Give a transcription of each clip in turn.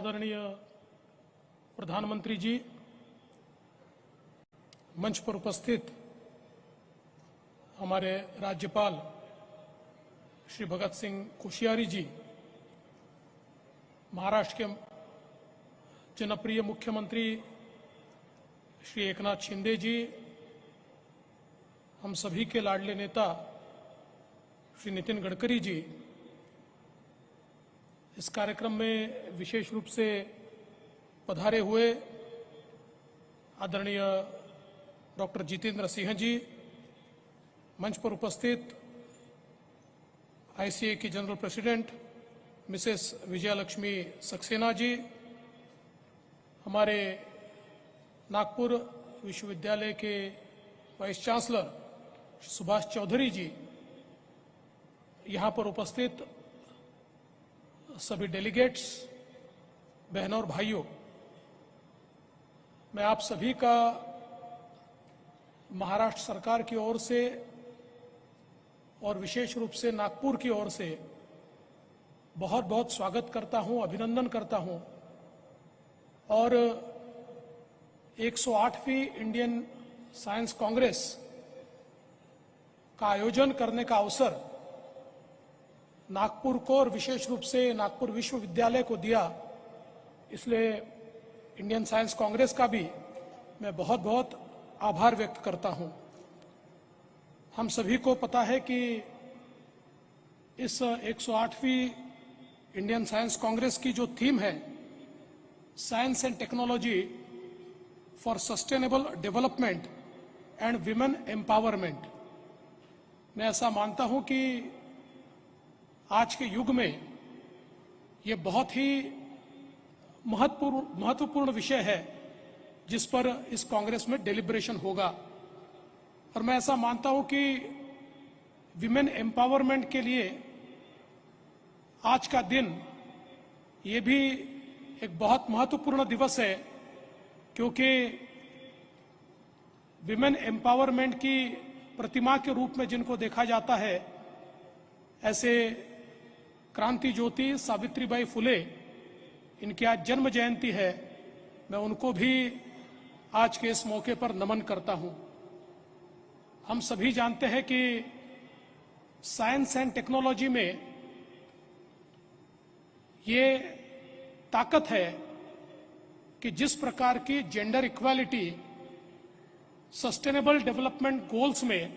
आदरणीय प्रधानमंत्री जी, मंच पर उपस्थित हमारे राज्यपाल श्री भगत सिंह कोश्यारी जी, महाराष्ट्र के जनप्रिय मुख्यमंत्री श्री एकनाथ शिंदे जी, हम सभी के लाडले नेता श्री नितिन गडकरी जी, इस कार्यक्रम में विशेष रूप से पधारे हुए आदरणीय डॉक्टर जितेंद्र सिंह जी, मंच पर उपस्थित आईसीए की general president Mrs Vijayalakshmi Saxena ji, हमारे नागपुर विश्वविद्यालय के वाइस चांसलर सुभाष चौधरी जी, यहाँ पर उपस्थित सभी डेलीगेट्स, बहनों और भाइयों, मैं आप सभी का महाराष्ट्र सरकार की ओर से और विशेष रूप से नागपुर की ओर से बहुत बहुत स्वागत करता हूं, अभिनंदन करता हूं। और 108वीं इंडियन साइंस कांग्रेस का आयोजन करने का अवसर नागपुर को और विशेष रूप से नागपुर विश्वविद्यालय को दिया, इसलिए इंडियन साइंस कांग्रेस का भी मैं बहुत बहुत आभार व्यक्त करता हूं। हम सभी को पता है कि इस 108वीं इंडियन साइंस कांग्रेस की जो थीम है, science and technology for sustainable development and women empowerment, मैं ऐसा मानता हूं कि आज के युग में ये बहुत ही महत्वपूर्ण विषय है जिस पर इस कांग्रेस में डेलिब्रेशन होगा। और मैं ऐसा मानता हूं कि विमेन एम्पावरमेंट के लिए आज का दिन ये भी एक बहुत महत्वपूर्ण दिवस है, क्योंकि विमेन एम्पावरमेंट की प्रतिमा के रूप में जिनको देखा जाता है, ऐसे क्रांति ज्योति सावित्रीबाई फुले, इनकी आज जन्म जयंती है, मैं उनको भी आज के इस मौके पर नमन करता हूं। हम सभी जानते हैं कि साइंस एंड टेक्नोलॉजी में ये ताकत है कि जिस प्रकार की gender equality sustainable development goals में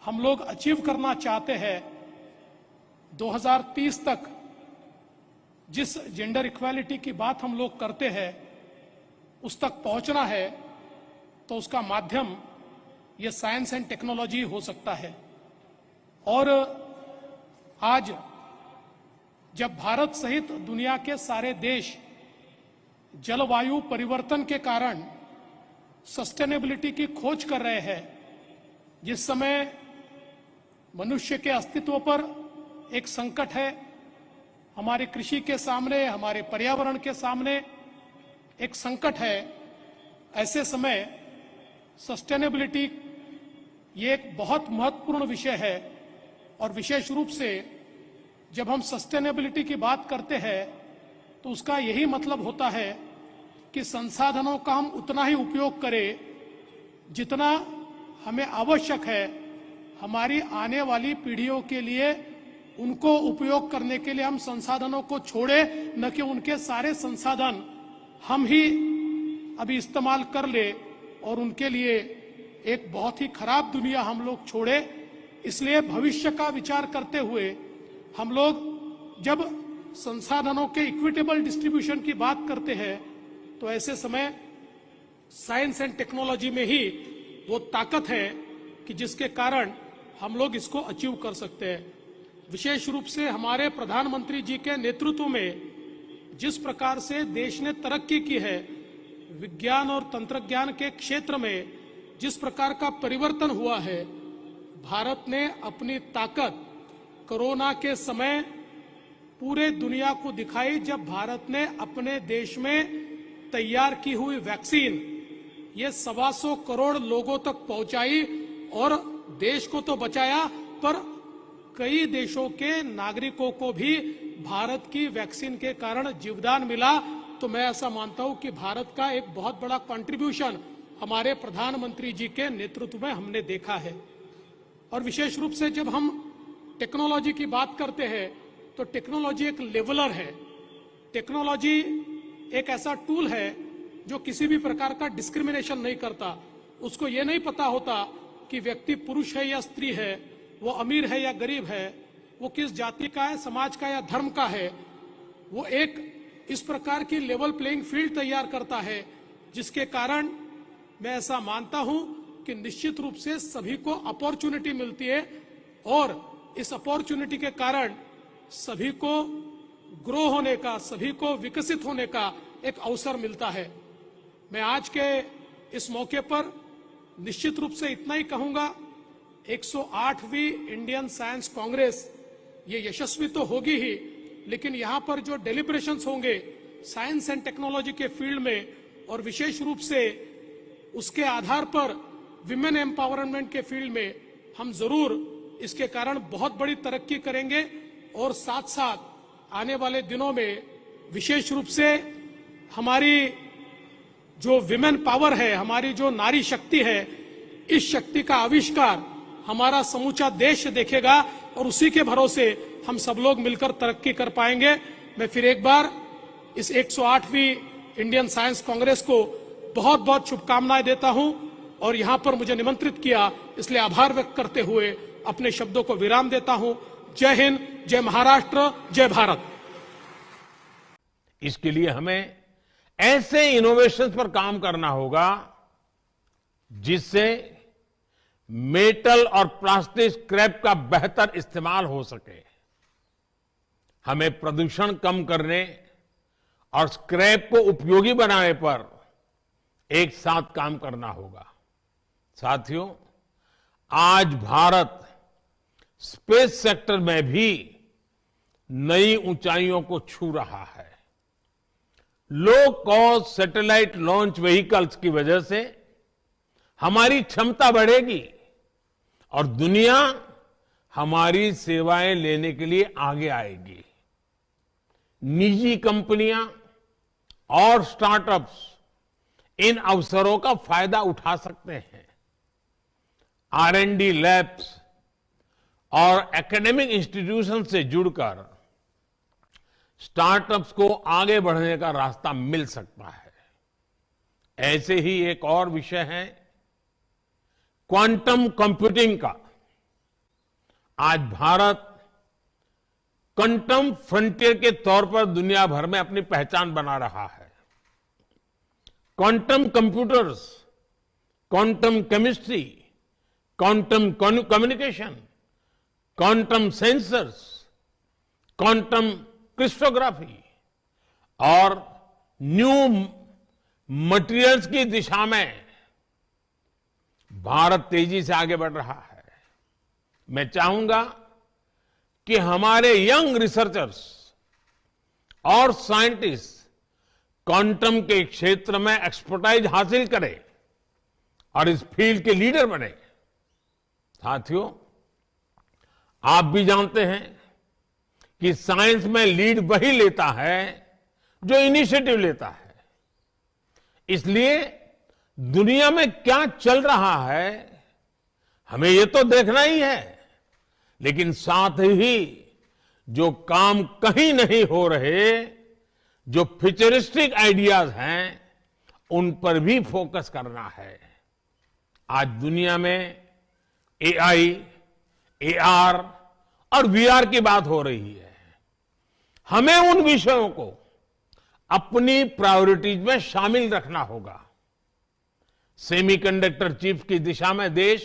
हम लोग अचीव करना चाहते हैं, 2030 तक जिस जेंडर इक्वालिटी की बात हम लोग करते हैं उस तक पहुंचना है, तो उसका माध्यम ये साइंस एंड टेक्नोलॉजी हो सकता है। और आज जब भारत सहित दुनिया के सारे देश जलवायु परिवर्तन के कारण सस्टेनेबिलिटी की खोज कर रहे हैं, जिस समय मनुष्य के अस्तित्व पर एक संकट है, हमारे कृषि के सामने, हमारे पर्यावरण के सामने एक संकट है, ऐसे समय सस्टेनेबिलिटी ये एक बहुत महत्वपूर्ण विषय है। और विशेष रूप से जब हम सस्टेनेबिलिटी की बात करते हैं तो उसका यही मतलब होता है कि संसाधनों का हम उतना ही उपयोग करें जितना हमें आवश्यक है, हमारी आने वाली पीढ़ियों के लिए उनको उपयोग करने के लिए हम संसाधनों को छोड़े, न कि उनके सारे संसाधन हम ही अभी इस्तेमाल कर ले और उनके लिए एक बहुत ही खराब दुनिया हम लोग छोड़े। इसलिए भविष्य का विचार करते हुए हम लोग जब संसाधनों के इक्विटेबल डिस्ट्रीब्यूशन की बात करते हैं तो ऐसे समय साइंस एंड टेक्नोलॉजी में ही वो ताकत है कि जिसके कारण हम लोग इसको अचीव कर सकते हैं। विशेष रूप से हमारे प्रधानमंत्री जी के नेतृत्व में जिस प्रकार से देश ने तरक्की की है, विज्ञान और तंत्रज्ञान के क्षेत्र में जिस प्रकार का परिवर्तन हुआ है, भारत ने अपनी ताकत कोरोना के समय पूरे दुनिया को दिखाई, जब भारत ने अपने देश में तैयार की हुई वैक्सीन ये 125 करोड़ लोगों तक पहुंचाई और देश को तो बचाया, पर कई देशों के नागरिकों को भी भारत की वैक्सीन के कारण जीवदान मिला, तो मैं ऐसा मानता हूं कि भारत का एक बहुत बड़ा कंट्रीब्यूशन हमारे प्रधानमंत्री जी के नेतृत्व में हमने देखा है। और विशेष रूप से जब हम टेक्नोलॉजी की बात करते हैं तो टेक्नोलॉजी एक लेवलर है। टेक्नोलॉजी एक ऐसा टूल है जो किसी भी प्रकार का डिस्क्रिमिनेशन नहीं करता। उसको ये नहीं पता होता कि व्यक्ति पुरुष है या स्त्री है, वो अमीर है या गरीब है, वो किस जाति का है, समाज का या धर्म का है। वो एक इस प्रकार की लेवल प्लेइंग फील्ड तैयार करता है जिसके कारण मैं ऐसा मानता हूं कि निश्चित रूप से सभी को अपॉर्चुनिटी मिलती है और इस अपॉर्चुनिटी के कारण सभी को ग्रो होने का, सभी को विकसित होने का एक अवसर मिलता है। मैं आज के इस मौके पर निश्चित रूप से इतना ही कहूंगा, 108वीं इंडियन साइंस कांग्रेस ये यशस्वी तो होगी ही, लेकिन यहां पर जो डेलिब्रेशंस होंगे साइंस एंड टेक्नोलॉजी के फील्ड में और विशेष रूप से उसके आधार पर विमेन एम्पावरमेंट के फील्ड में हम जरूर इसके कारण बहुत बड़ी तरक्की करेंगे। और साथ साथ आने वाले दिनों में विशेष रूप से हमारी जो विमेन पावर है, हमारी जो नारी शक्ति है, इस शक्ति का आविष्कार हमारा समूचा देश देखेगा और उसी के भरोसे हम सब लोग मिलकर तरक्की कर पाएंगे। मैं फिर एक बार इस 108वीं इंडियन साइंस कांग्रेस को बहुत बहुत शुभकामनाएं देता हूं और यहां पर मुझे निमंत्रित किया, इसलिए आभार व्यक्त करते हुए अपने शब्दों को विराम देता हूं। जय हिंद, जय महाराष्ट्र, जय भारत। इसके लिए हमें ऐसे इनोवेशंस पर काम करना होगा जिससे मेटल और प्लास्टिक स्क्रैप का बेहतर इस्तेमाल हो सके। हमें प्रदूषण कम करने और स्क्रैप को उपयोगी बनाने पर एक साथ काम करना होगा। साथियों, आज भारत स्पेस सेक्टर में भी नई ऊंचाइयों को छू रहा है। Low cost satellite launch vehicles की वजह से हमारी क्षमता बढ़ेगी और दुनिया हमारी सेवाएं लेने के लिए आगे आएगी। निजी कंपनियां और स्टार्टअप्स इन अवसरों का फायदा उठा सकते हैं। R&D लैब्स और एकेडमिक इंस्टीट्यूशन से जुड़कर स्टार्टअप्स को आगे बढ़ने का रास्ता मिल सकता है। ऐसे ही एक और विषय है क्वांटम कंप्यूटिंग का। आज भारत क्वांटम फ्रंटियर के तौर पर दुनिया भर में अपनी पहचान बना रहा है। Quantum computers, quantum chemistry, quantum communication, quantum sensors, quantum cryptography और न्यू मटेरियल्स की दिशा में भारत तेजी से आगे बढ़ रहा है। मैं चाहूंगा कि हमारे यंग रिसर्चर्स और साइंटिस्ट क्वांटम के क्षेत्र में एक्सपर्टाइज हासिल करें और इस फील्ड के लीडर बने। साथियों, आप भी जानते हैं कि साइंस में लीड वही लेता है जो इनिशिएटिव लेता है। इसलिए दुनिया में क्या चल रहा है हमें ये तो देखना ही है, लेकिन साथ ही जो काम कहीं नहीं हो रहे, जो फ्यूचरिस्टिक आइडियाज हैं, उन पर भी फोकस करना है। आज दुनिया में AI, AR और VR की बात हो रही है। हमें उन विषयों को अपनी प्रायोरिटीज में शामिल रखना होगा। सेमीकंडक्टर चिप्स की दिशा में देश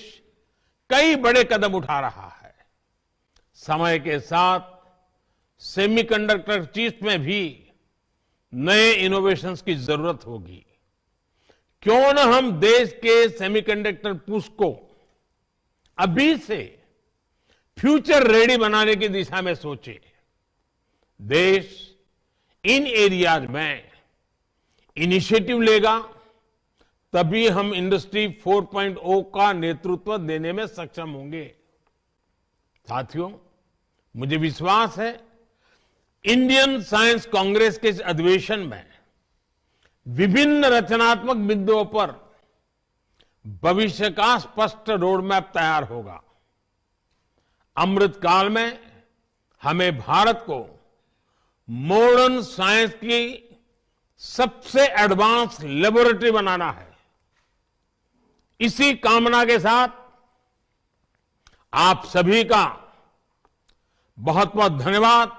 कई बड़े कदम उठा रहा है। समय के साथ सेमीकंडक्टर चिप्स में भी नए इनोवेशंस की जरूरत होगी। क्यों न हम देश के सेमीकंडक्टर पुश को अभी से फ्यूचर रेडी बनाने की दिशा में सोचे। देश इन एरियाज में इनिशिएटिव लेगा, तभी हम इंडस्ट्री 4.0 का नेतृत्व देने में सक्षम होंगे। साथियों, मुझे विश्वास है इंडियन साइंस कांग्रेस के इस अधिवेशन में विभिन्न रचनात्मक बिंदुओं पर भविष्य का स्पष्ट रोडमैप तैयार होगा। अमृतकाल में हमें भारत को मॉडर्न साइंस की सबसे एडवांस लेबोरेटरी बनाना है। इसी कामना के साथ आप सभी का बहुत बहुत धन्यवाद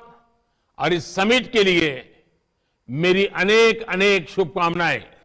और इस समिट के लिए मेरी अनेक अनेक शुभकामनाएं।